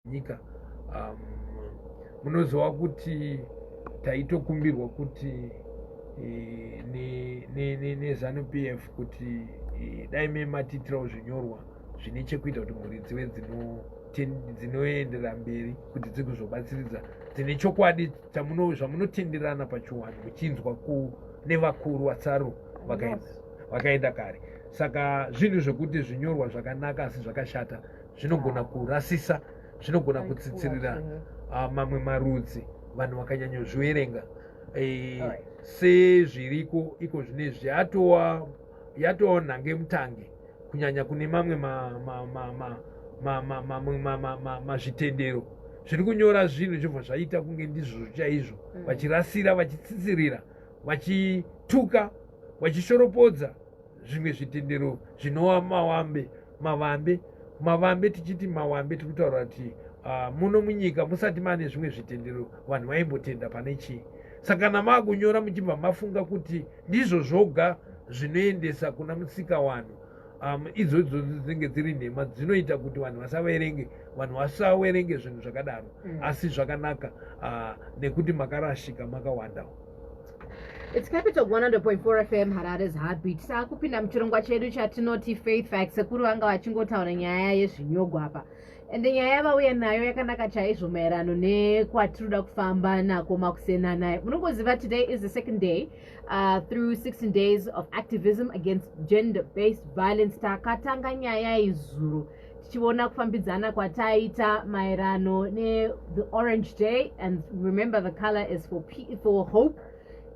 nyika. Munoziva kuti taitokumbirwa kuti neZANU PF kuti dai mematitirawo zvinyorwa zvine chekuita kuti mhuri dzive dzinoendera mberi, kuti dzikuzobatsiridza dzine chokwadi zvamunotenderana pachiwanhu muchinzwa nevakuru vatsaro vakaenda kare. Saka zvinhu zvekuti zvinyorwa zvakanaka asi zvakashata zvinogona kurasisa, zvinogona kutsitsirira mamwe marudzi vanhu vakanyanyozviverenga. Sezviriko iko zvinezvi yatova nhange mutange kunyanya kune mamwe mazvitendero zviri kunyora zvinhu zvobva zvaita kunge ndizvo chaizvo, vachirasira, vachitsitsirira, vachituka, vachishoropodza zvimwe zvitendero zvinova mavambe. Tichiti mavambe tiri kutaura kuti muno munyika musati mane zvimwe zvitendero vanhu vaimbotenda pane chii. Saka kana maakunyora muchibva mafunga kuti ndizvo zvoga zvinoendesa kuna musika wanhu, idzodzo dzinenge dziri nhema dzinoita kuti vanhu vasaverenge zvinhu zvakadaro. Asi zvakanaka nekuti makarashika makawandawo. It's Capital 100.4 FM, Harare's Heartbeat. Sakupinda muchirongwa chedu chatinoti Faith Facts, sekuru vanga vachingotaura nyaya yezvinyorwa apa. Ende nyaya yavauya nayo yakanaka chaizvo maererano nekwatinoda kufamba nako makusena naye. Munongoziva today is the second day through 16 days of activism against gender-based violence. Takatanga nyaya izuru tichiona kufambidzana kwataita maererano the Orange Day, and remember the color is for hope.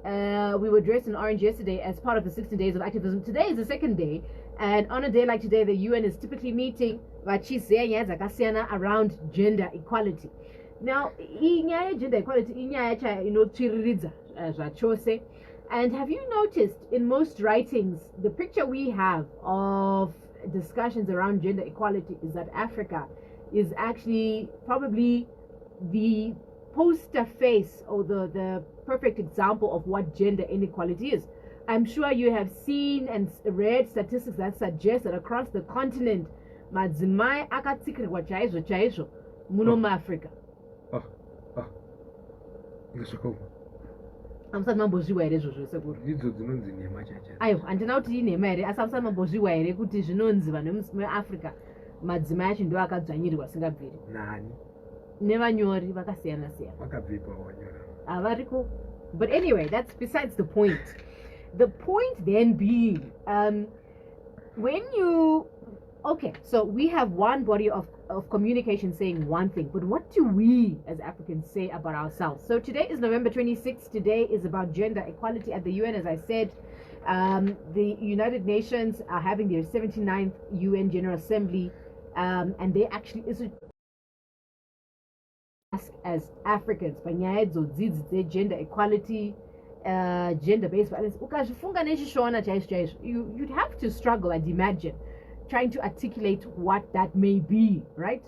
We were dressed in orange yesterday as part of the 16 days of activism. Today is the second day, and on a day like today, the UN is typically meeting around gender equality. Now, gender equality, and have you noticed in most writings, the picture we have of discussions around gender equality is that Africa is actually probably the poster face or the perfect example of what gender inequality is. I'm sure you have seen and read statistics that suggest that across the continent, madzimai akatsikirwa chaizvo chaizvo muno muAfrica. Amusati mambozviwa here izvozvo sekuru? Ndidzo dzinonzi nhema chacha. Aiwa, handina kuti inhema here, asi amusati mambozviwa here kuti zvinonzi vanhu vemuAfrica madzimai acho ndo akadzvanyirirwa singabviri? Nani? Nevanyori vakasiyana siyana. Vakabvipa vanyora. Avariko. But anyway, that's besides the point. The point then being, so we have one body of communication saying one thing, but what do we as Africans say about ourselves? So today is November 26th. Today is about gender equality at the UN. As I said, the United Nations are having their 79th UN General Assembly, and they actually ask as Africans, gender equality, gender-based violence. You'd have to struggle, I'd imagine, trying to articulate what that may be, right?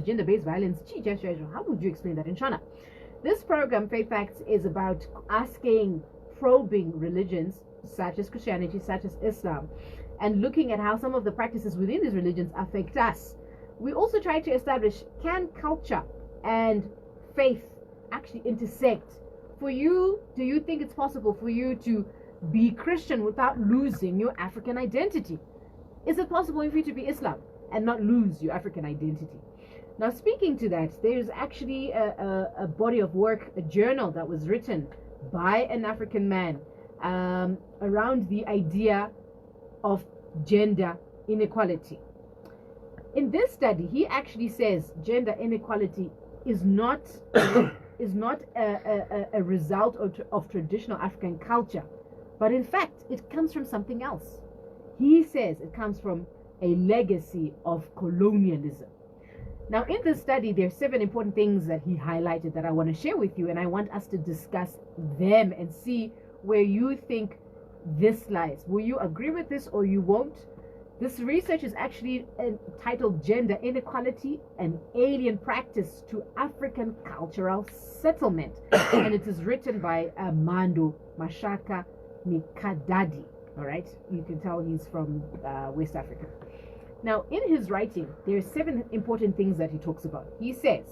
Gender-based violence. How would you explain that in Shona? This program, Faith Facts, is about probing religions such as Christianity, such as Islam, and looking at how some of the practices within these religions affect us. We also try to establish, can culture and faith actually intersect? For you, do you think it's possible for you to be Christian without losing your African identity? Is it possible for you to be Islam and not lose your African identity? Now, speaking to that, there's actually a body of work, a journal that was written by an African man around the idea of gender inequality. In this study, he actually says gender inequality is not a result of traditional African culture, but in fact, it comes from something else. He says it comes from a legacy of colonialism. Now, in this study, there are 7 important things that he highlighted that I want to share with you, and I want us to discuss them and see where you think this lies. Will you agree with this or you won't? This research is actually titled Gender Inequality, an Alien Practice to African Cultural Settlement. And it is written by Mando Mashaka Mikadadi. All right, you can tell he's from West Africa. Now, in his writing, there are 7 important things that he talks about. He says,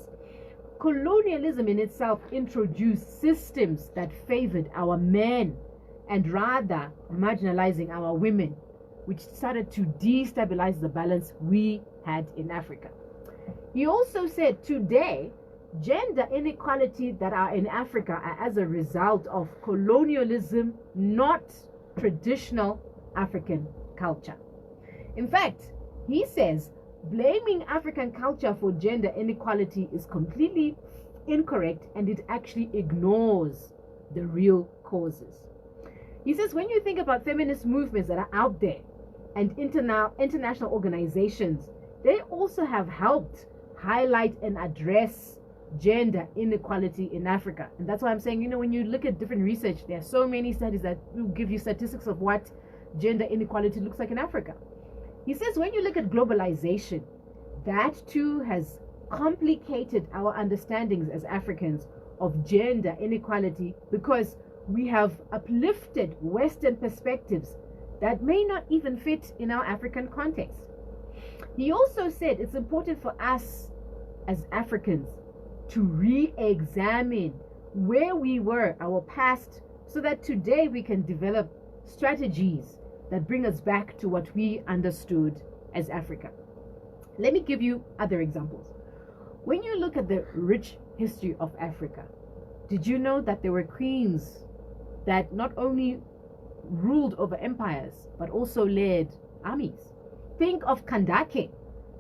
colonialism in itself introduced systems that favored our men and rather marginalizing our women, which started to destabilize the balance we had in Africa. He also said today, gender inequality that are in Africa are as a result of colonialism, not traditional African culture. In fact, he says blaming African culture for gender inequality is completely incorrect, and it actually ignores the real causes. He says when you think about feminist movements that are out there and international organizations, they also have helped highlight and address gender inequality in Africa. And that's why I'm saying, when you look at different research, there are so many studies that will give you statistics of what gender inequality looks like in Africa. He says when you look at globalization, that too has complicated our understandings as Africans of gender inequality, because we have uplifted Western perspectives that may not even fit in our African context. He also said it's important for us as Africans to re-examine where we were, our past, so that today we can develop strategies that bring us back to what we understood as Africa. Let me give you other examples. When you look at the rich history of Africa, did you know that there were queens that not only ruled over empires but also led armies? Think of Kandake.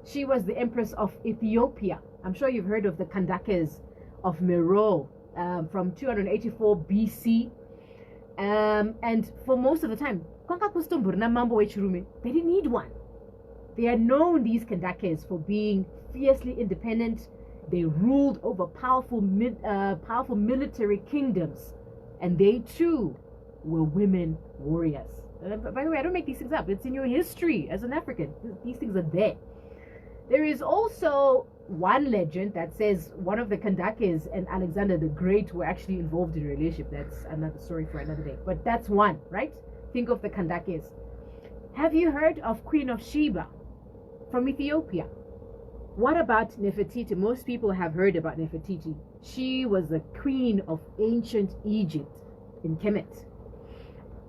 She was the empress of Ethiopia. I'm sure you've heard of the Kandakes of Meroe from 284 BC. And for most of the time, they didn't need one. They are known, these Kandakes, for being fiercely independent. They ruled over powerful military kingdoms, and they too were women warriors. By the way, I don't make these things up. It's in your history as an African. These things are there. There is also one legend that says one of the Kandakes and Alexander the Great were actually involved in a relationship. That's another story for another day. But that's one, right? Think of the Kandakes. Have you heard of Queen of Sheba from Ethiopia? What about Nefertiti? Most people have heard about Nefertiti. She was the queen of ancient Egypt in Kemet.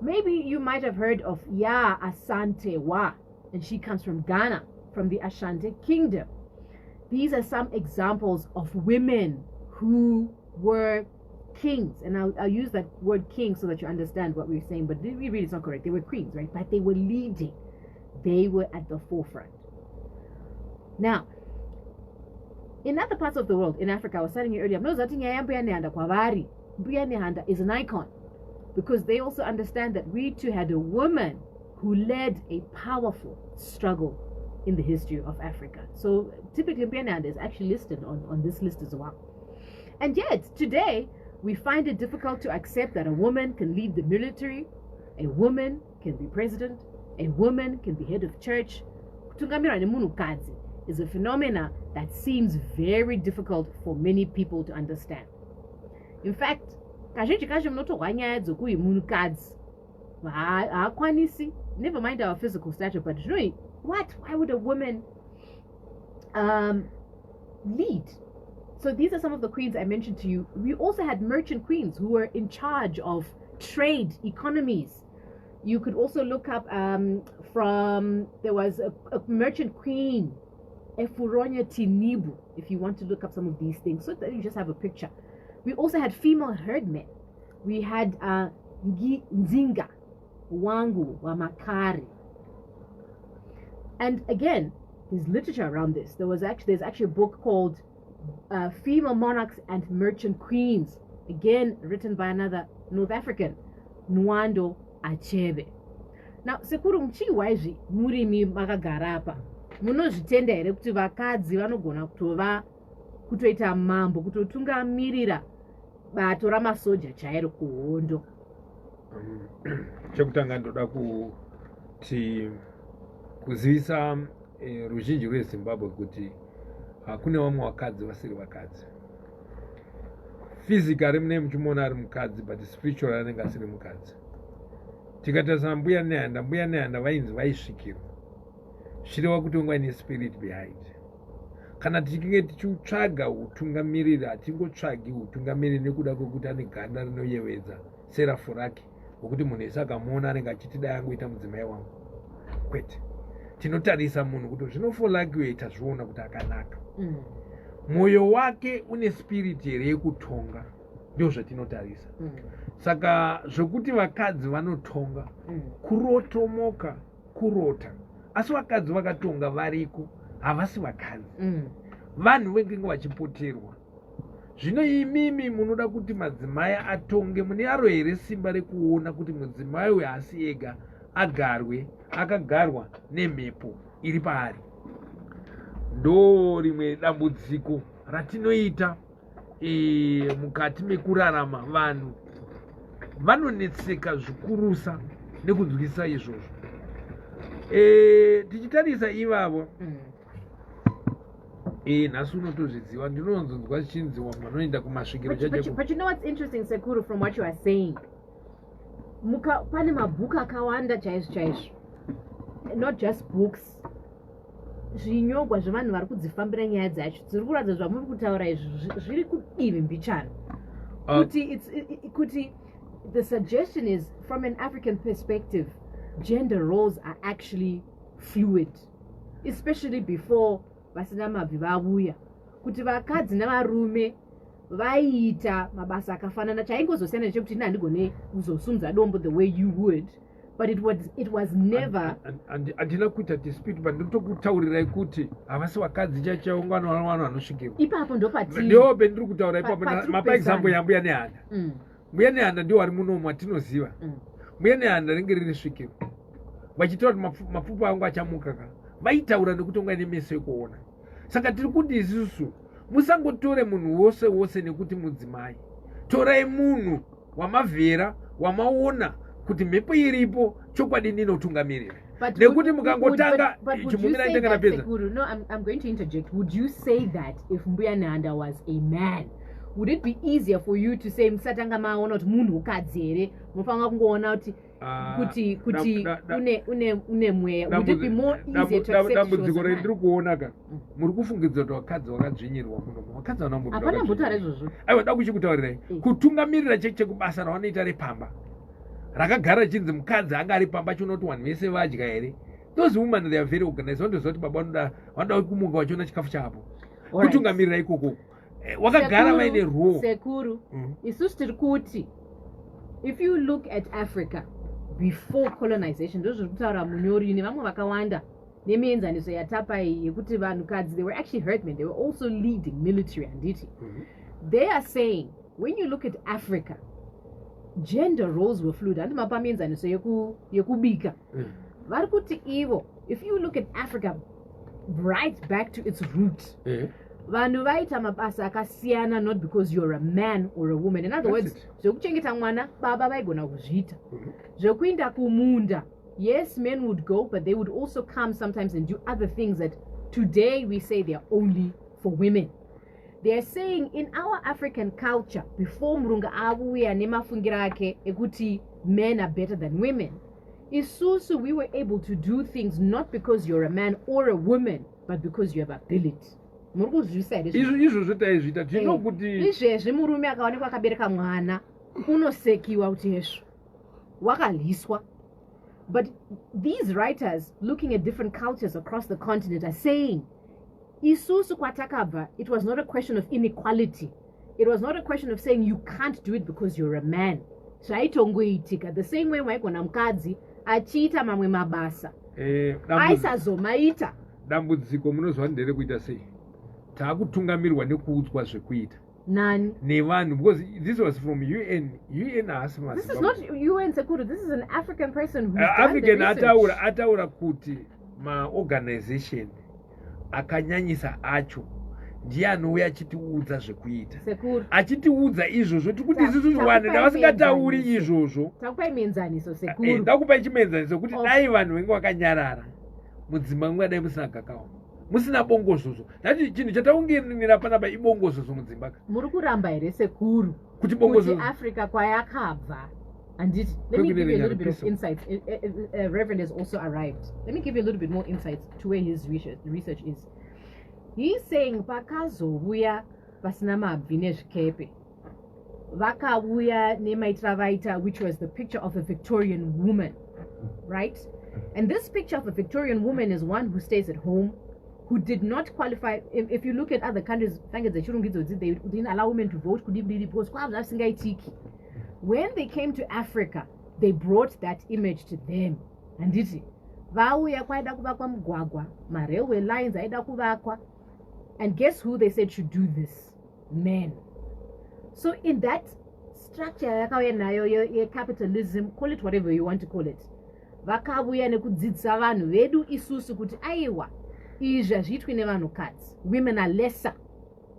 Maybe you might have heard of Ya Asante Wa, and she comes from Ghana, from the Ashanti Kingdom. These are some examples of women who were kings, and I'll use that word king so that you understand what we're saying, but really it's not correct. They were queens, right? But they were leading. They were at the forefront. Now, in other parts of the world, in Africa, I was telling you earlier, Mbuya Nehanda is an icon, because they also understand that we too had a woman who led a powerful struggle in the history of Africa. So typically Mbuya Nehanda is actually listed on this list as well. And yet today we find it difficult to accept that a woman can lead the military, a woman can be president, a woman can be head of church. Kutungamira nemunhukadzi is a phenomena that seems very difficult for many people to understand. In fact, kazhinji kacho munotorwa nyaya dzokuti munhukadzi haakwanisi, never mind our physical stature, but really, why would a woman lead? So these are some of the queens I mentioned to you. We also had merchant queens who were in charge of trade economies. You could also look up there was a merchant queen, Efuronya Tinibu, if you want to look up some of these things, so that you just have a picture. We also had female herdmen. We had Nzinga, Wangu, Wamakari. And again, there's literature around this. There's actually a book called Female Monarchs and Merchant Queens, again written by another North African, Nwando Achebe. Now, sekuru mchiwa izvi murimi makagara apa, munozvitenda here kuti vakadzi vanogona kutoita mambo, kutotungamirira bato ramasoja chairo kuhondo? Chekutanga ndoda kuzivisa ruzhinji rweZimbabwe kuti kune vamwe vakadzi vasiri vakadzi. Physically mune muchimuona ari mukadzi, but spiritually anenge asiri mukadzi. Tikatarisa Mbuya Nehanda vainzi vaisvikirwa. zvireva kuti unga ine spirit behind. Kana tichinge tichitsvaga utungamiriri hatingotsvagi utungamiriri nekuda kwekuti ane ganda rinoyevedza serafu rake wokuti munhu ese akamuona anenge achiti dai angoita mudzimai wangu. Kwete, tinotarisa munhu kuti zvinofolakiweta zviona kuti akanaka. Mwoyo wake une spiriti here yekutonga, ndio zvatinotarisa. Saka zvokuti vakadzi vanotonga kurotomoka kurota, asi vakadzi vakatonga variko havasi vakadzi, vanhu vengenga vachipoterwa. Zvino imimi munoda kuti madzimai atonge, mune aro here simba rekuona kuti mudzimai uyu haasi ega akagarwa nemhepo iri paari? Ndo rimwe dambudziko ratinoita mukati mekurarama. Vanhu vanonetseka zvikurusa nekunzwisisa izvozvo. Tichitarisa ivavo, nhasi unotozviziva, ndinonzwa zvichinziwa vanoenda kumasvikiro chacho. But you know what's interesting, Sekuru, from what you are saying? Pane mabhuku akawanda chaizvo, not just books, zvinyogwa zvevanhu vari kudzifambira nyaya dzacho dziri kuratidza zvamuri kutaura izvi zviri kudivi mbichana. Kuti the suggestion is, from an African perspective, gender roles are actually fluid, especially before vasina mabvi vauya, kuti vakadzi navarume vaiita mabasa akafanana. Chaingozosiyana nechekuti ndandigone kuzosumudza dombo the way you would, but it was never. Handina kuita dispute, but ndotokutaurirai kuti havasi vakadzi chachaungana vanhu vanosvikirwa ipapo. Ndio pendiri kutaura ipapo. Mapa example yambuya nehanda. Mbuya nehanda ndio vari muno matinoziva. Mbuya nehanda ringe riri svikirwa, vachitaura kuti mapfupa angu achamuka, vaitaura nekuti unga ine meso ekuona. Saka tiri kuti isusu musangotore munhu wose nekuti mudzimai. Torai munhu wamavhera, wamaona kuti mhepo iripo, chokwadi ndinotungamirira. Nekuti mukangotanga chimumira ndengana pedza. No, I'm going to interject. Would you say that if Mbuya Nehanda was a man, would it be easier for you to say msatanga maona kuti munhu ukadzi here, munofanira kungoona kuti une mweya? Would it be more easier to accept? Dambudziko rendiri kuona ka, muri kufungidza kuti vakadzi vakadzvinyirwa muno. Vakadzi hapana mbutaura izvozvo. Aiwa, da kuchikutaurirai kutungamirira chekubasa ravanoita repamba rakagara chinzi mukadzi anga ari pamba chinoti vanhu vese vadya here. Those women, they are very organized. Vandoziva kuti baba vanoda kumuka vachiona chikafu chavo. Kutungamirira ikoko wakagara vaine ruo. Sekuru, isusu tiri kuti, if you look at Africa before colonization, those zviri kutaura munyori nevamwe vakawanda nemienzaniso yatapa iyi yekuti vanhukadzi, they were actually herdmen, they were also leading military handiti. They are saying, when you look at Africa, gender roles were fluid. Handi mapa mienzaniso yekubika. Vari kuti ivo, if you look at Africa right back to its roots, vanhu vaita mabasa akasiyana, not because you're a man or a woman. In other words, zvekuchengeta mwana baba vaigona kuzviita. Zvekuinda kumunda, yes, men would go, but they would also come sometimes and do other things that today we say they are only for women. They are saying in our African culture, before Murunga avuya nemafungira ake ekuti men are better than women, isusu we were able to do things not because you're a man or a woman, but because you have ability. Izvozvo taizviita tinokuti izvezvi murume akaonekwa akabereka mwana unosekiwa kuti hezvo wakaliswa. But these writers, looking at different cultures across the continent, are saying isusu kwatakabva, it was not a question of inequality. It was not a question of saying you can't do it because you're a man. Zvaitongoitika the same way maigona mukadzi achiita mamwe mabasa aisazomaita. Dambudziko munozwa ndere kuita sei? Taakutungamirwa nekuudzwa zvekuita nani nevanhu, because this was from UN haasi masiba. This is not UN, Sekuru. This is an African person who's African ataura kuti maorganization akanyanyisa acho ndiye anouya achitiudza zvekuita, achitiudza izvozvo tikuti isusu zviwane ndavasingatauri izvozvo. Takupai mienzaniso, Sekuru. Ndakupai chimeenzaniso kuti dai vanhu venga vakanyarara, mudzimba mwe dai musina gakawa, musina bongozozo. Ndati chinhu chataunginira panapa ibongozozo mudzimba. Muri kuramba here, Sekuru, kuti bongozozo Africa kwayakabva And let me give you a little bit of Peaceful. insight. Reverend has also arrived. Let me give you a little bit more insight to where his research is. He's saying vakazouya pasina mabvi nezvikepe. Vakauya nemaitira vaita, which was the picture of a Victorian woman, right? And this picture of a Victorian woman is one who stays at home, who did not qualify. If you look at other countries, they didn't allow women to vote. When they came to Africa, they brought that image to them. And railway lines, and guess who they said should do this? Men. So in that structure, capitalism, call it whatever you want to call it, vakauya nekudzidzisa vanhu vedu isusu kuti aiwa izvi hazviitwi nevanhukadzi. Women are lesser.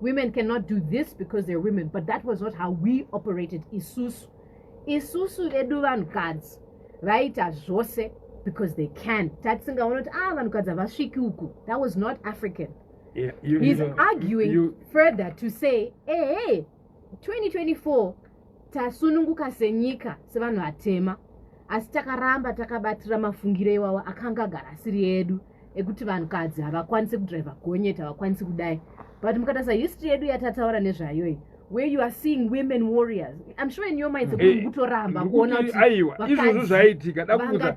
Women cannot do this because they're women, but that was not how we operated. Isusu vedu vanhukadzi vaita zvose because they can. Tatingaona kuti vanhukadzi havasviki uku. That was not African. Yeah, He's arguing further to say, hey, 2024 tasununguka senyika sevanhu vatema, asi takaramba takabatira mafungiro iwawa akanga agara asiri edu ekuti vanhukadzi havakwanisi kudriva gonyeti, havakwanisi kudai. But mukatarisa history yedu yatataura nezvayo, where you are seeing women warriors, I'm sure in your minds kutoramba kuona kuti aiwa izvozvo zvaitika dakuta.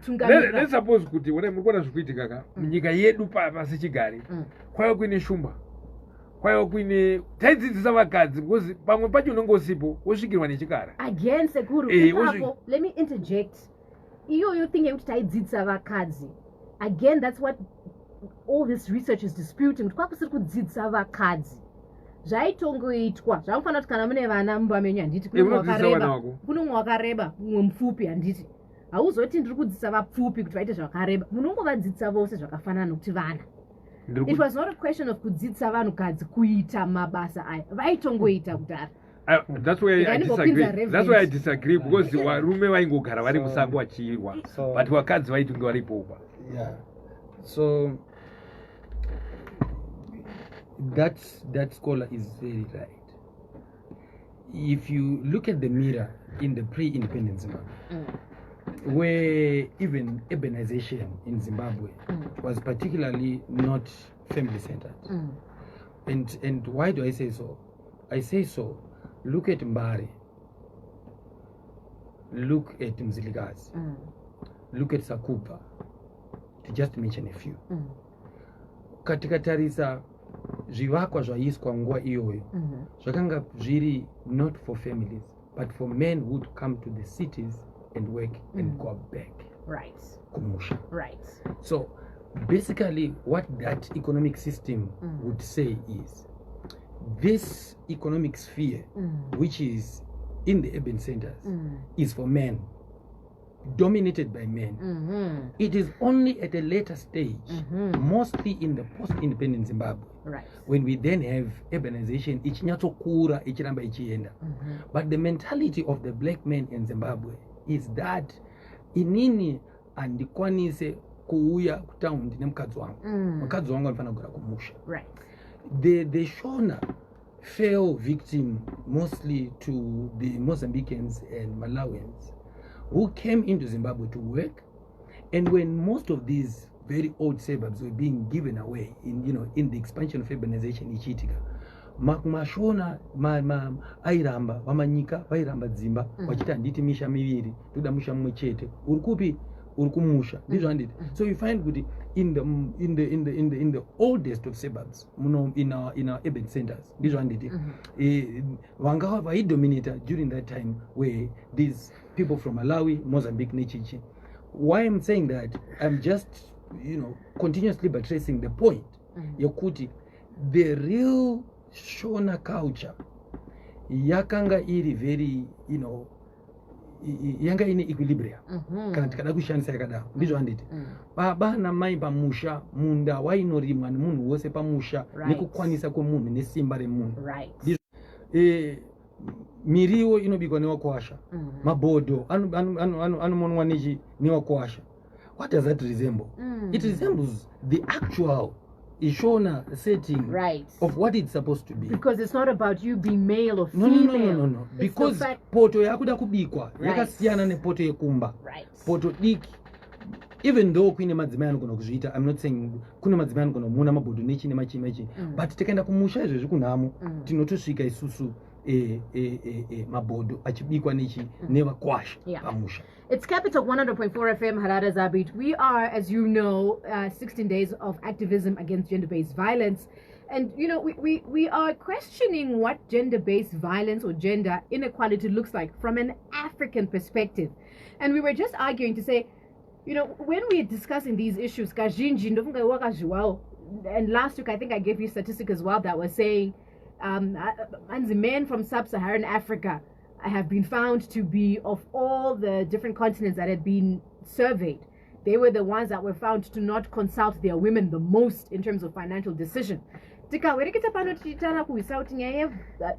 Let's suppose kuti muri kuona zvikuitika ka munyika yedu pasi chigare kwaiva kuine shumba, kwaiva kuine taidzidzisa vakadzi because pamwe pacho unenge usipo wosvikirwa nechikara again. Sekuru ipapo, let me interject. Iyoyo thing yekuti taidzidzisa vakadzi, again, that's what all this research is disputing. Kwakusiri kudzidzisa vakadzi zvaitongoitwa zvanofanira kuti kana mune vana mumba menyu handiti kuno mumwe wakareba mumwe mupfupi, handiti hauzoti ndiri kudzidzisa vapfupi kuti vaite zvakareba, munongovadzidzisa vose zvakafanana nokuti vana. It was not a question of kudzidzisa vanhukadzi kuita mabasa aya, vaitongoita kudhara. That's why I disagree because varume vaingogara vari musango vachiirwa, but vakadzi vaitonge varipopa. Yeah. So that scholar is very right. If you look at the mirror in the pre-independence Zimbabwe, where even urbanization in Zimbabwe was particularly not family-centered. And why do I say so? I say so. Look at Mbari. Look at Mzilikazi. Look at Sakupa, to just mention a few. Katika tarisa zvivakwa zvaiswa nguva iyoyo zvakanga zviri not for families but for men who would come to the cities and work and go back. Right. Kumusha. Right. So basically what that economic system would say is this economic sphere which is in the urban centers is for men, dominated by men. It is only at a later stage, mostly in the post-independent Zimbabwe, when we then have urbanization, ichinyatokura, ichiramba ichienda. But the mentality of the black men in Zimbabwe is that inini andikwanise kuuya kutaundi nemukadzi wangu. Mukadzi wangu anofana kugara kumusha. The Shona fell victim mostly to the Mozambicans and Malawians who came into Zimbabwe to work, and when most of these very old suburbs were being given away in the expansion of urbanization ichiitika, mashona airamba vamanyika vairamba dzimba vachiti handiti misha miviri toda musha mumwe chete, uri kupi uri kumusha, ndizvo handiti. So you find kuti in the oldest of suburbs in our urban centers, ndizvo handiti, vanga vaidominata during that time where these people from Malawi, Mozambique nechichi. Why I'm saying that, I'm just continuously buttressing the point yokuti the real Shona culture yakanga iri very yanga ine equilibrium kana tikada kushandisa yakadaro, ndizvo handiti. Baba namai pamusha, munda wainorimwa nemunhu wose pamusha, nekukwanisa kwemunhu nesimba remunhu. Miriwo inobikwa newakuwasha, mabhodho anomonwa newakuwasha. What does that resemble? It resembles the actual ishona setting Right. of what it's supposed to be. Because it's not about you being male or No, female. no. It's Because the fact, poto yakuda kubikwa Right. yakasiyana nepoto yekumba. right. Poto diki, even though kuine madzimai anogona kuzviita, I'm not saying kune madzimai anogona kumuna mabhodho nechi nemachi, but tikaenda kumusha izvezvi kunhamo tinotosvika isusu mabhodho achibikwa nechi nevakwasha Yeah. pamusha. It's Capital 100.4 FM, Harare Zabit. We are, as you know, 16 days of activism against gender-based violence. And, you know, we are questioning what gender-based violence or gender inequality looks like from an African perspective. And we were just arguing to say, you know, when we're discussing these issues, and last week I think I gave you a statistic as well that was saying the men from sub-Saharan Africa have been found to be, of all the different continents that had been surveyed, they were the ones that were found to not consult their women the most in terms of financial decision.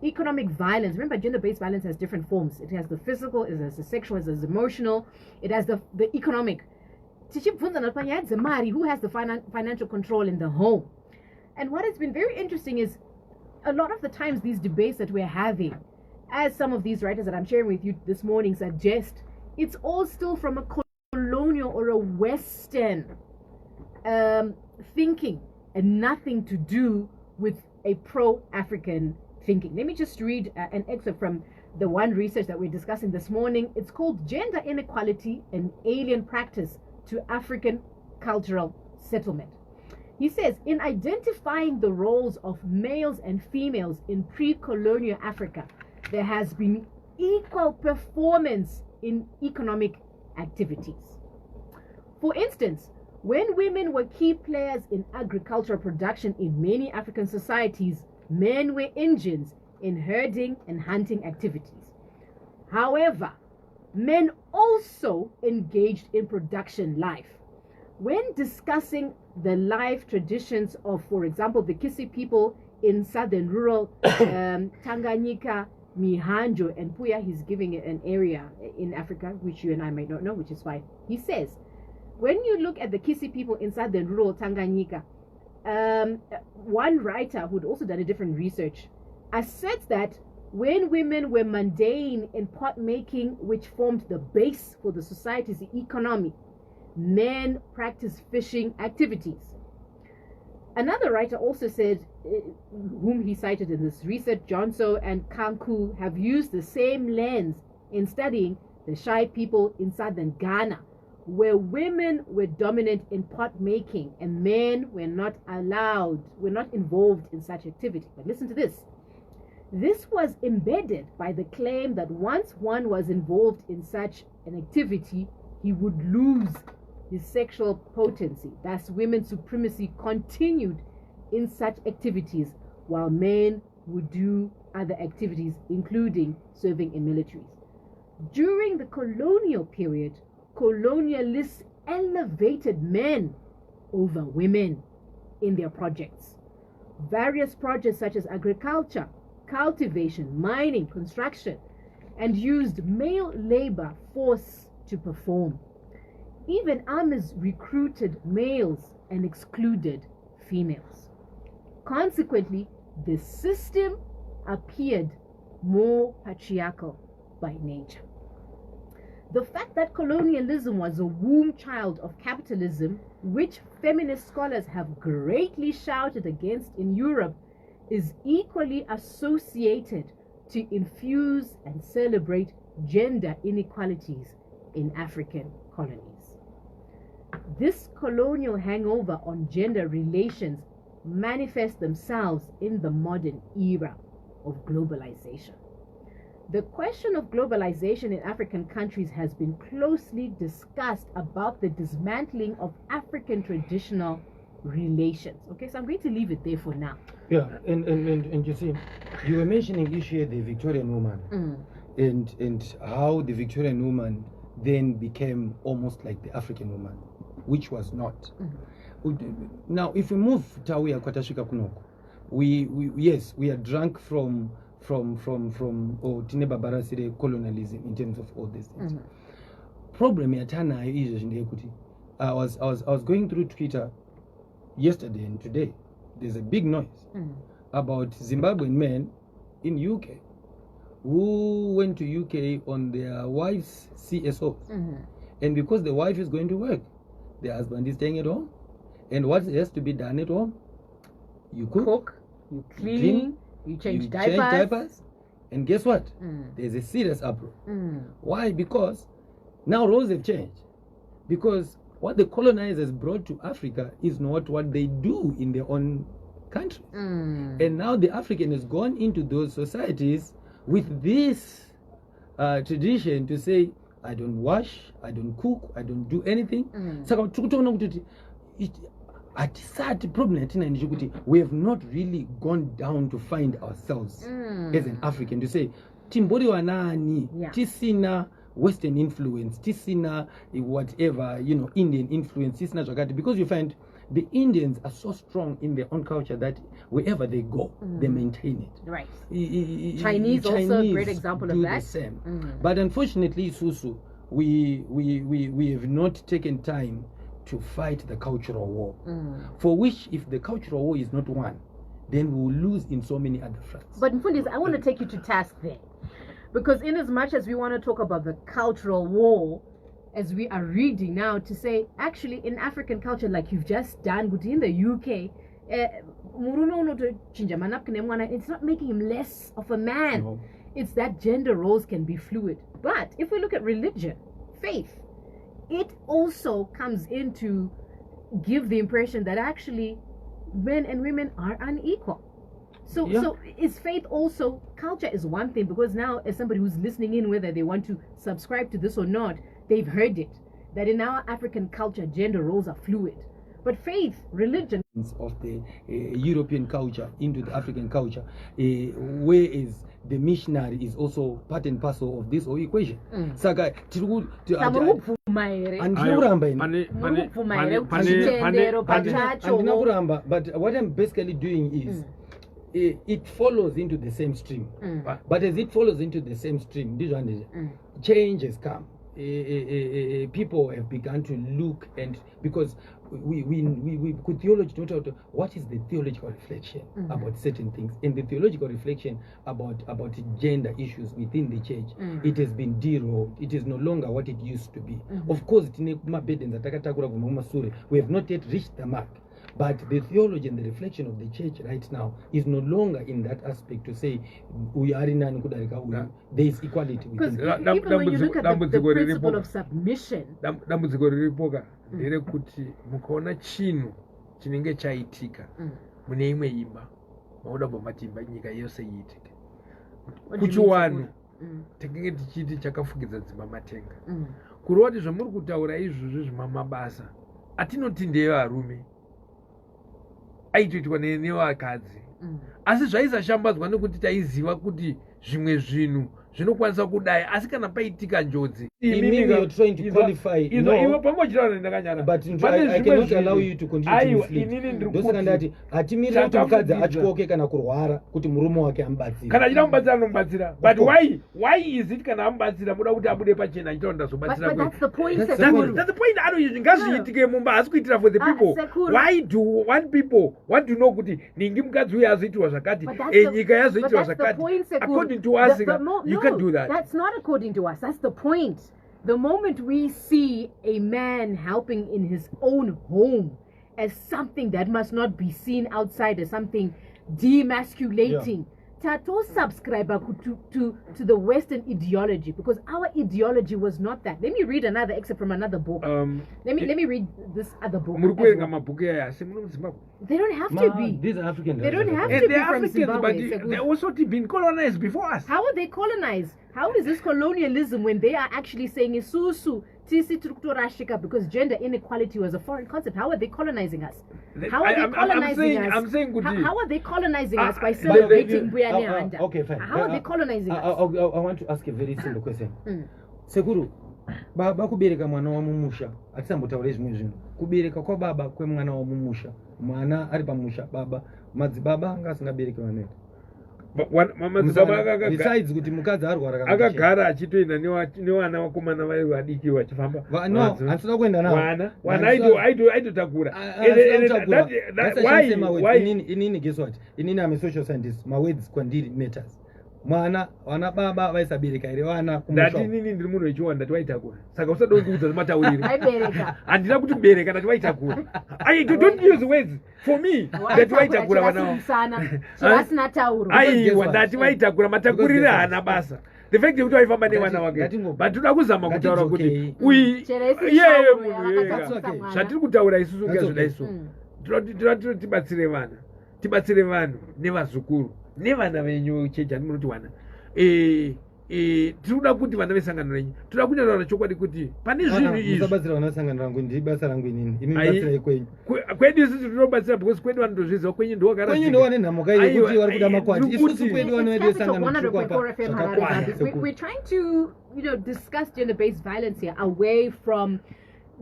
Economic violence. Remember, gender-based violence has different forms. It has the physical, it has the sexual, it has the emotional, it has the economic. Who has the financial control in the home? And what has been very interesting is a lot of the times these debates that we're having, as some of these writers that I'm sharing with you this morning suggest, it's all still from a colonial or a Western thinking and nothing to do with a pro-African thinking. Let me just read an excerpt from the one research that we're discussing this morning. It's called Gender Inequality and Alien Practice to African Cultural Settlement. He says, in identifying the roles of males and females in pre-colonial Africa, there has been equal performance in economic activities. For instance, when women were key players in agricultural production in many African societies, men were engines in herding and hunting activities. However, men also engaged in production life. When discussing the life traditions of, for example, the Kisi people in southern rural Tanganyika, Mihanjo, and Puya, he's giving an area in Africa, which you and I might not know, which is fine. He says, when you look at the Kisi people in southern rural Tanganyika, one writer who'd also done a different research asserts that when women were mundane in pot making, which formed the base for the society's economy, men practiced fishing activities. Another writer also said, whom he cited in this research, Johnson and Kanku have used the same lens in studying the Shai people in southern Ghana, where women were dominant in pot making and men were not involved in such activity. But listen to this. This was embedded by the claim that once one was involved in such an activity, he would lose his sexual potency. Thus, women's supremacy continued in such activities while men would do other activities, including serving in militaries. During the colonial period, colonialists elevated men over women in their projects. Various projects such as agriculture, cultivation, mining, construction, and used male labor force to perform. Even armies recruited males and excluded females. Consequently, the system appeared more patriarchal by nature. The fact that colonialism was a womb child of capitalism, which feminist scholars have greatly shouted against in Europe, is equally associated to infuse and celebrate gender inequalities in African colonies. This colonial hangover on gender relations manifest themselves in the modern era of globalization. The question of globalization in African countries has been closely discussed about the dismantling of African traditional relations. Okay, so I'm going to leave it there for now. Yeah, and you see, you were mentioning issue the Victorian woman and how the Victorian woman then became almost like the African woman, which was not. Now, if we move Tawia Kwatashika Kunoko, we are drunk from Tine Babara Sire colonialism in terms of all these things. Problem ya tana is I was going through Twitter yesterday and today, there's a big noise about Zimbabwean men in UK who went to UK on their wife's CSOs. And because the wife is going to work, the husband is staying at home. And what has to be done at home? You cook, you clean, you change diapers. And guess what? There's a serious uproar. Why? Because now roles have changed. Because what the colonizers brought to Africa is not what they do in their own countries. And now the African has gone into those societies with this tradition to say, I don't wash, I don't cook, I don't do anything. So we have not really gone down to find ourselves as an African to say, Timbori wanani, tisina Western influence, tisina whatever, Indian influence, tisina jagati, because you find the Indians are so strong in their own culture that wherever they go, they maintain it. Right. Chinese also a great example of that. The same. But unfortunately, Susu, we have not taken time to fight the cultural war, for which if the cultural war is not won, then we will lose in so many other fronts. But Mfundisi, I want to take you to task there, because in as much as we want to talk about the cultural war, as we are reading now, to say actually in African culture, like you've just done, but in the UK, it's not making him less of a man. No. It's that gender roles can be fluid. But if we look at religion, faith, it also comes in to give the impression that actually men and women are unequal. So is faith also, culture is one thing, because now as somebody who's listening in, whether they want to subscribe to this or not, they've heard it, that in our African culture, gender roles are fluid. But faith, religion of the European culture into the African culture, whereas the missionary is also part and parcel of this whole equation. Saka but what I'm basically doing is it follows into the same stream. But as it follows into the same stream, change has come. People have begun to look, and because we could theology talk about what is the theological reflection about certain things, and the theological reflection about gender issues within the church, it has been derailed. It is no longer what it used to be. Of course, we have not yet reached the mark. But the theology and the reflection of the church right now is no longer in that aspect to say we are in there is equality. Because even when you look at the principle of submission, mukaona chinhu chinenge chaitika mune imwe imba mauda bamatimba nyika yose iitike kuchiwanu tinenge tichiti chakafukidza dzimba matenga kureva kuti zvamuri kutaura izvozvo zvemamabasa atinoti ndeyevarume aitoitwa nevakadzi, asi zvaisashambadzwa nekuti taiziva kuti zvimwe zvinhu zvinokwanisa kudai, asi kana paitika njodzi iwe pangochitaura ndakanyara, but I cannot allow you to continue to mislead. Hatimirira kuti mukadzi atyoke kana kurwara kuti murume wake amubatsira. Kana achida mubatsira anomubatsira. But why is it kana amubatsira muda kuti abude pachena achitaura ndazobatsira. But that's the point. That's the point. Ngazviitike mumba asi kuitira for the people. Why do one people want to know kuti ningi mukadzi uyu azoitirwa zvakati, nyika yazoitirwa zvakati. According to us, you can't do that. That's not according to us. That's the point. The moment we see a man helping in his own home as something that must not be seen outside, as something demasculating, Tato subscriber to the Western ideology, because our ideology was not that. Let me read another excerpt from another book. Let me read this other book. They don't have to be. These are Africans. They don't have to be from Zimbabwe. But they also been colonized before us. How are they colonized? How is this colonialism when they are actually saying Isusu because gender inequality was a foreign concept? How are they colonizing us? How are they colonizing us? I'm saying how are they colonizing us by celebrating Buyane? Okay, fine. How are they colonizing us? I want to ask a very simple question. Sekuru, baba kubereka mwana wa mumusha atisambotaure zvimwe zvinhu. Kubereka kwa baba kwemwana wa mumusha, mwana ari pamusha, baba madzibaba anga asingabereki vanaita. besides kuti mukadzi arwara akagara achitoenda nevana vakomana vai vadiki vachifamba hansina kuenda navo wana aitotakura inini guess what inini am a social scientist my words kwandiri matters mwana vana baba vaisabereka here vana ndati inini ndiri munhu wechiwana ndati waitakura saka usadondiudza zvematauriro handina kuti bereka ndati waitakura don't use words for me ndati waitakura vana aiwa ndati waitakura matakurire haana basa the fact yekuti waifamba nevana wake but toda kuzama kutaura kuti iyeye munhu zvatiri kutaura isusu ngezvida isu tibatsire vana tibatsire vanhu nevazukuru nevana venyu chechi handimunoti wana tiri kuda kuti vana vesangano renyu toda kunyaura chokwadi kuti pane zvinhu izvibatsira vana vesangano rangu ndiri basa rangu inini batsirai kwenyu kwedu isusu tinobatsira because kwedu vanotozviziva kwenyu ndowagara kwenyu ndowane nhamuka yekuti vari kuda makwati isusu kwedu vana vedu vesangano we're trying to discuss gender-based violence here away from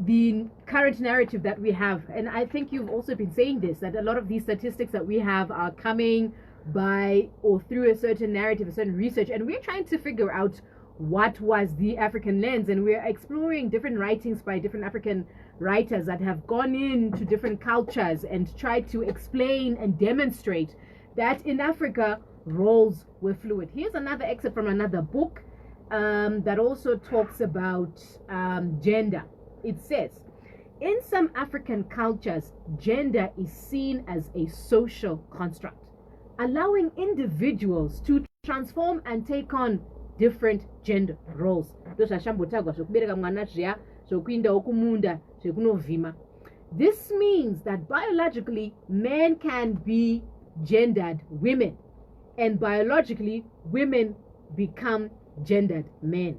the current narrative that we have, and I think you've also been saying this, that a lot of these statistics that we have are coming by or through a certain narrative, a certain research, and we're trying to figure out what was the African lens, and we're exploring different writings by different African writers that have gone into different cultures and tried to explain and demonstrate that in Africa roles were fluid. Here's another excerpt from another book that also talks about gender. It says, in some African cultures, gender is seen as a social construct, allowing individuals to transform and take on different gender roles. This means that biologically, men can be gendered women, and biologically, women become gendered men.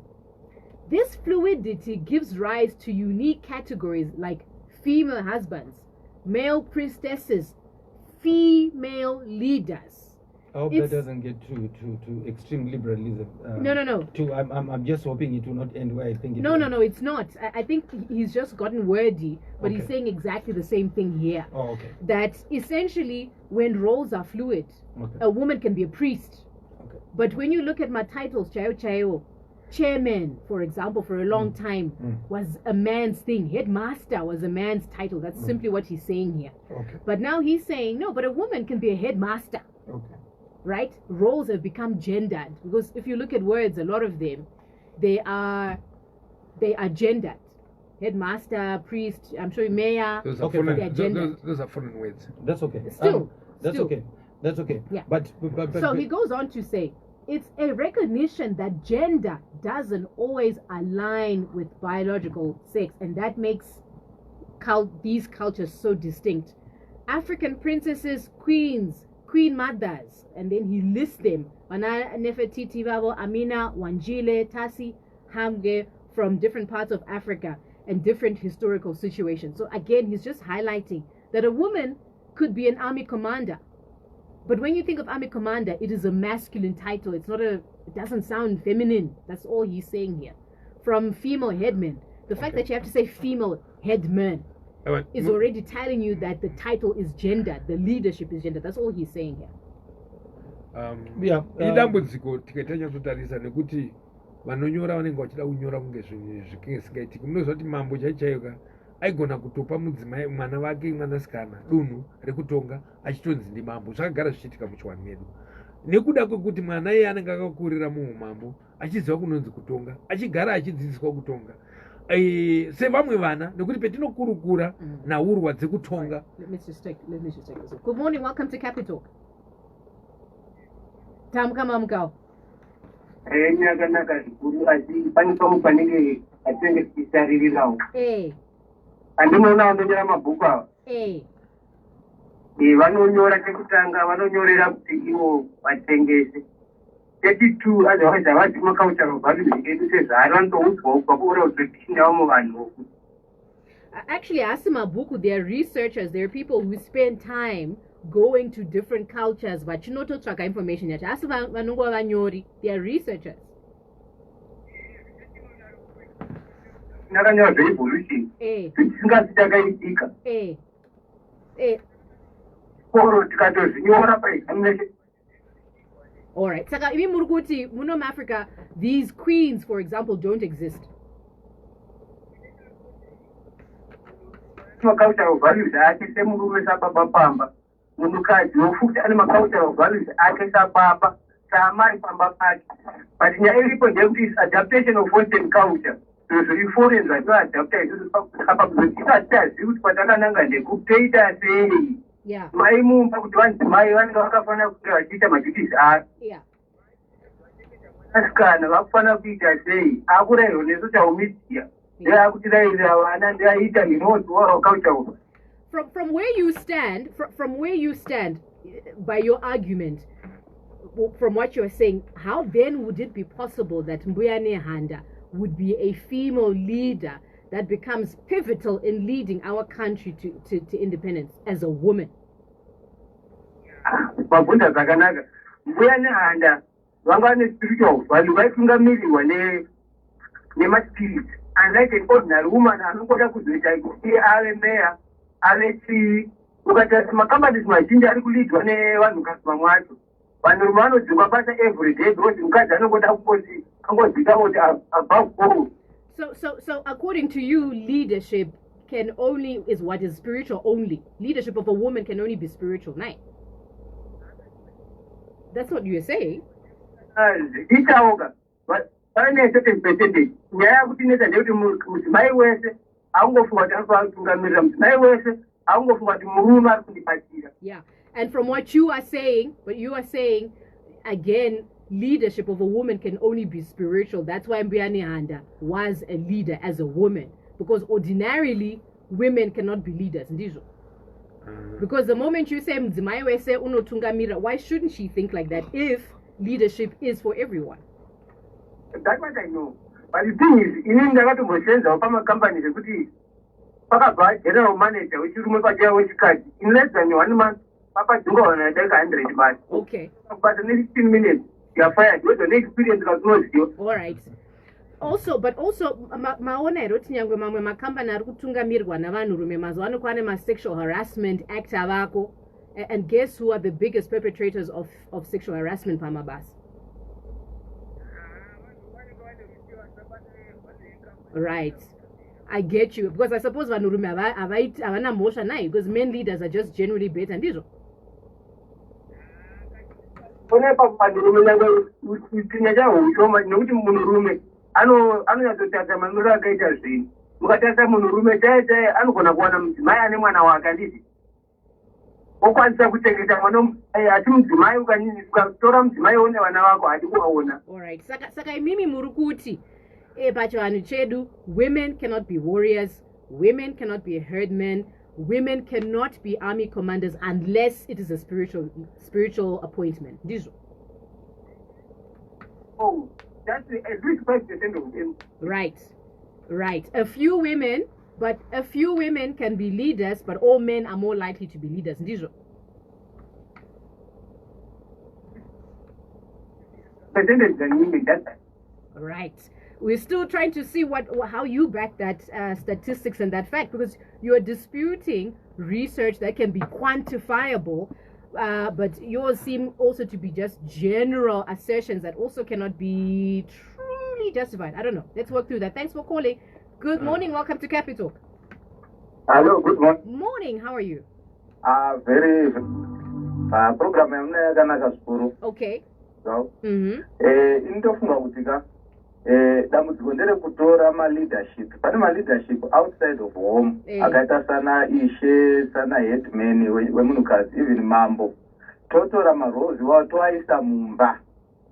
This fluidity gives rise to unique categories like female husbands, male priestesses, female leaders. I hope that doesn't get to extreme liberalism. No. I'm just hoping it will not end where I think it will. No, it's not. I think he's just gotten wordy, but he's saying exactly the same thing here. Oh, okay. That essentially, when roles are fluid, a woman can be a priest. Okay. But when you look at my titles, Chayo, chairman, for example, for a long time was a man's thing. Headmaster was a man's title. That's simply what he's saying here. Okay. But now he's saying, no, but a woman can be a headmaster. Okay. Right? Roles have become gendered. Because if you look at words, a lot of them, they are gendered. Headmaster, priest, I'm sure mayor. Those are foreign, those are foreign words. That's okay. That's okay. Yeah. But so he goes on to say, it's a recognition that gender doesn't always align with biological sex, and that makes these cultures so distinct. African princesses, queens, queen mothers, and then he lists them. Nefertiti, Amina, Wanjile, Tasi, Hamge, from different parts of Africa and different historical situations. So again, he's just highlighting that a woman could be an army commander. But when you think of army commander, it is a masculine title. It doesn't sound feminine. That's all he's saying here. From female headmen, the fact that you have to say female headman is already telling you that the title is gendered, the leadership is gendered. That's all he's saying here. Idambudziko tikatanyatsotarisa nekuti vanonyora vanenge vachida kunyora kunge zvinhu zvisingaitiki. Munozwa kuti mambo chaichayoka aigona kutopa mudzimai mwana wake mwanasikana dunhu rekutonga achitonzi ndimambo. Zvakagara zvichiitika muchiwanhu medu nekuda kwekuti mwana iye anenge akakurira muumambo achiziva kunonzi kutonga, achigara achidzidziswa kutonga sevamwe vana, nekuti petinokurukura naurwa dzekutonga. Let me just take this. Good morning, welcome to Capital. Tamkamamkao. Nyakanaka zvikuru asi pane pamwe panenge atenge tichisaririrawo. Andinoona vanonyora mabhuku ava. Vanonyora chekutanga, vanonyorera kuti ivo vatengese. Chechitu otherwise havasi macultural values edu sezvaari vanotoudzwawo kwakuona kuti tichinawo vanhu. Actually, asi mabhuku, they are researchers, they are people who spend time going to different cultures vachinototsvaka information yacho. Asi vanongova vanyori, they are researchers. Ndakanyora zveevolution zvisingazi takaitika oro tikatozvinyora paexamination All right. Saka imi murukuti muno Africa, these queens, for example, don't exist. Cultural values ake semurume sapapapamba munhukadzi wofuti ane macultural values ake sapapa saamari pamba pake, but nyaya iripo ndeyekuti is adaptation of western culture. Zviro zviri foreign zvatoadapta isusu pakuzapa kuzoti atizivi kuti patakananga ndekutoita sei. Yeah. Mai mumba kuti vandzimai vanenge vakafanira kunge vachiita maduties avo. Yeah. Vasikana vakufanira kuita sei, akurayirwa nesocial media. Ndeakutirairira vana ndeaita inodziwarawo culture. From where you stand, from where you stand, by your argument, from what you're saying, how then would it be possible that Mbuyane Handa would be a female leader that becomes pivotal in leading our country to independence as a woman? Mabvunza zvakanaka. Mbuyane Handa vanga ne spiritual value vaitungamirirwa nemaspirit, unlike an ordinary woman anokoda kuzoita kuti ave meya ave chii. Ukatarisa macompanies mazhinji ari kulidwa nevanhukadzi vamwe vacho, vanhurume vanodzingwa basa every day because mukadzi anongoda kungoti angodzika kuti above board. So according to you, leadership is what is spiritual only. Leadership of a woman can only be spiritual, right? That's what you're saying. Ichaoga, but pane a certain percentage. Nyaya kuti neta ndekuti mudzimai wese aungofunga kuti anofanira kutungamirira, mudzimai wese aungofunga kuti murume ari kundibatsira. Yeah, and from what you are saying, again, leadership of a woman can only be spiritual. That's why Mbuyane Handa was a leader as a woman, because ordinarily women cannot be leaders. Ndizo. Because the moment you say mdzimai wese unotungamira, why shouldn't she think like that if leadership is for everyone? That's what I know. But the thing is, inini ndakatombosenzawo pamacompany zvekuti pakabva general manager wechirume pachaya wechikadzi, in less than 1 month pakadzingwa vanhu vadaika 100 basi. Okay. But the next 15 minutes you are fired. You have the experience kakunoziva. All right. Also maona here kuti nyangwe mamwe makambani ari kutungamirwa navanhurume mazuva ano kwane ma-sexual harassment act avako, and guess who are the biggest perpetrators of sexual harassment pamabasa? Right. I get you, because I suppose vanhurume havana mhosva naye, because men leaders are just generally better. Ndizvo. Onepa vanhurume nyangwe chinya chahushoma nekuti munhurume anonyatsotarisa mamiriro akaita zvinhu. Mukatarisa munhurume chaiye anogona kuwana mudzimai ane mwana wake, handiti okwanisa kuchengeta mwana ati mudzimai ukatora mudzimai one vana vako hati kuvaona. Alright, saka imimi muri kuti pachivanhu chedu, women cannot be warriors, women cannot be herdmen, women cannot be army commanders unless it is a spiritual appointment. Ndizvo. Oh, that's at least 5% of them. Right. A few women can be leaders, but all men are more likely to be leaders. Ndizvo. Percentage than that. Right. We're still trying to see how you back that statistics and that fact, because you are disputing research that can be quantifiable, but yours seem also to be just general assertions that also cannot be truly justified. I don't know. Let's work through that. Thanks for calling. Good morning. Welcome to Capital. Hello, good morning. Morning. How are you? Very program yakanaka zvikuru. Okay. So, inotofunga kuti dambudziko nderekutora maleadership. Pane maleadership outside of home akaita sana ishe, sana headman wemunhukadzi, even mambo. Totora maroles iwawo toaisa mumba.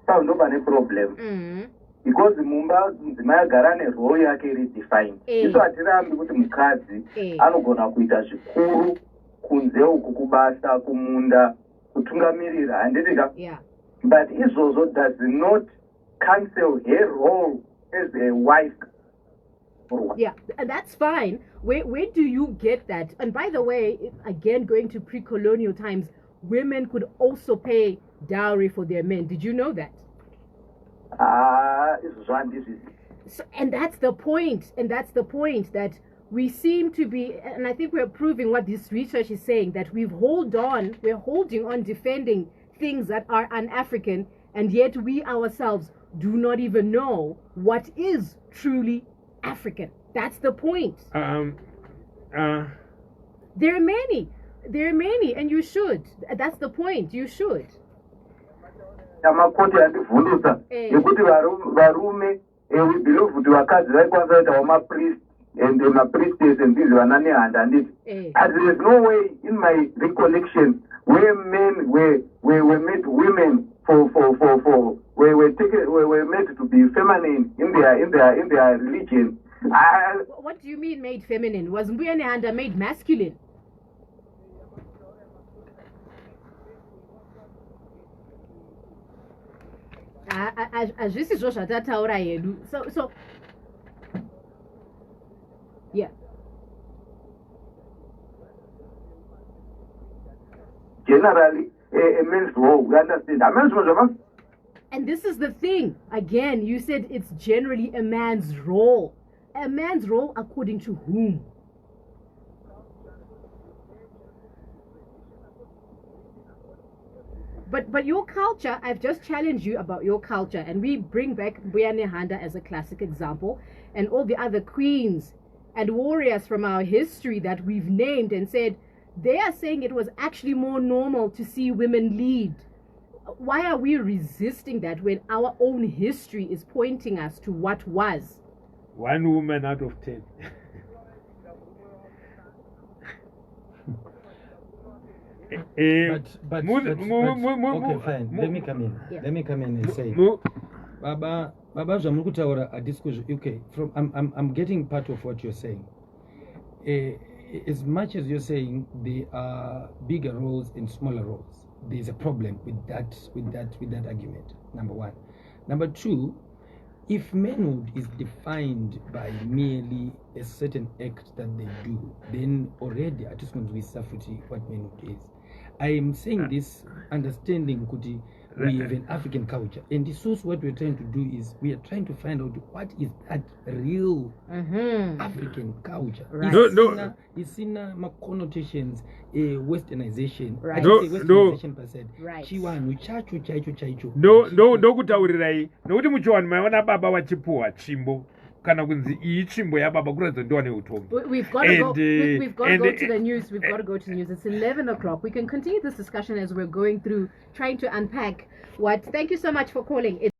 Saka ndoba neproblem. Because mumba mudzimai agara nerole yake iri defined. Isu hatirambi kuti mukadzi anogona kuita zvikuru kunze uku kubasa, kumunda, kutungamirira, handitika. But izvozvo does not cancel her role as a wife. Yeah, and that's fine. Where do you get that? And by the way, again, going to pre-colonial times, women could also pay dowry for their men. Did you know that? So, and that's the point. That we seem to be, and I think we're proving what this research is saying, that we're holding on defending things that are un-African, and yet we ourselves do not even know what is truly African. That's the point. Uh, There are many, and you should. That's the point. You should. Amakoti andivhundutsa yekuti varume we believe kuti vakadzi vaikwanisa kuitawo mapriest and mapriestess and these vana nehanda handiti. And there is no way in my recollection where men were made women were made to be feminine in their religion. What do you mean made feminine? Was Mbuya Nehanda made masculine? Hazvisi zvozvatataura hedu. So yeah. Generally, a man's role, we understand. A man's role, and this is the thing. Again, you said it's generally a man's role. A man's role according to whom? But your culture, I've just challenged you about your culture, and we bring back Mbuya Nehanda as a classic example, and all the other queens and warriors from our history that we've named and said, they are saying it was actually more normal to see women lead. Why are we resisting that when our own history is pointing us to what was? 1 woman out of 10. Okay, fine. Let me come in. Yeah. Let me come in and say, Baba Jamukutaura a discussion. Okay, I'm getting part of what you're saying. As much as you're saying there are bigger roles and smaller roles, there's a problem with that argument. Number one. Number two, if manhood is defined by merely a certain act that they do, then already I just want to be safuti what manhood is. I am saying this understanding Kuti, we have an African culture, and this is what we're trying to do is we are trying to find out what is that real African culture. Right. It's in my connotations, westernization. Right. I don't say westernization per se. Right. Chiwanu chaicho. Ndokutaurirai nokuti muchiwanhu maiona baba vachipuhwa tsvimbo kana kunzi iyi tsvimbo yababa kuratidza ndiwa neutongi. We've got to go to the news. We've got to go to the news. It's 11 o'clock. We can continue this discussion as we're going through, trying to unpack what. Thank you so much for calling.